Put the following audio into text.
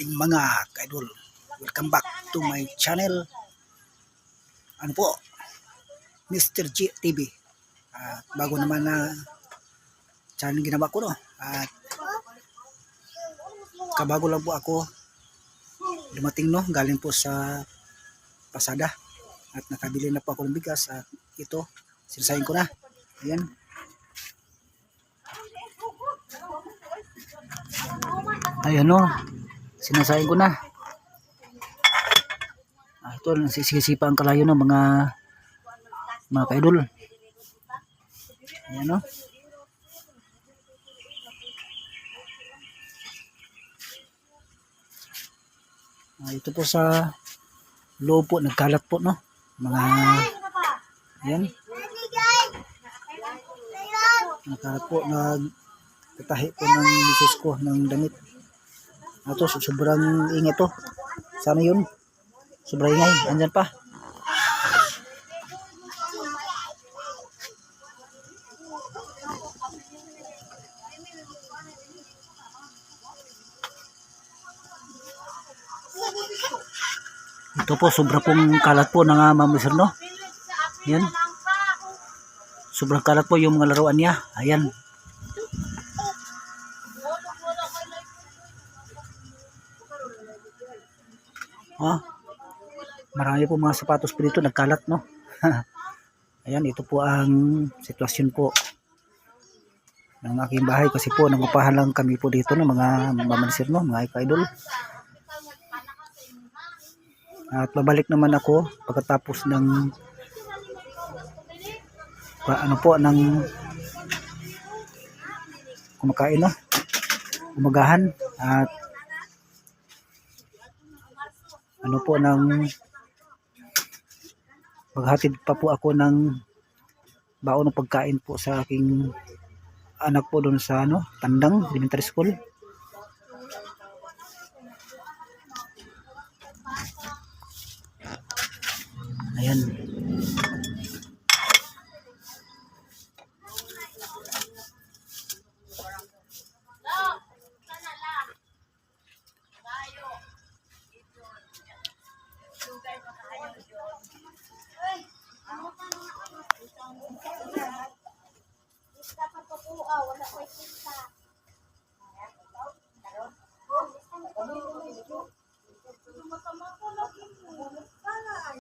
aling mga kaidol. Welcome back to my channel. Ano po? Mr. G TV. At bago naman na channel ginawa ko, no? At kabago lang po ako dumating, no? Galing po sa pasada. At nakabili na po ako ng bigas. At ito, sinasayin ko na. Ayan. Ayan, no? Sinasayin ko na. Ito, nasisisipa ang kalayo ng mga kaidol. Ayan, no? Ito po sa loob po, nagkalat po, no? Mga, ayan. Nagkalat po, nagtatahi po ng misis ko ng damit. Ito, sobrang ingay to. Sana yun. Sobrang ingay. Andyan pa. Ito po, sobra pong kalat po ng mamisir, no? Ayan. Sobrang kalat po yung mga laruan niya. Ayan. Marami po mga sapatos po dito nagkalat, no? Ayan, ito po ang sitwasyon po ng aking bahay kasi po nangupahan lang kami po dito ng mga mamanisir, no? Mga ka-idol. At babalik naman ako pagkatapos ng ng kumakain, no? Umagahan at maghatid pa po ako ng baon ng pagkain po sa aking anak po doon sa Tandang Elementary School.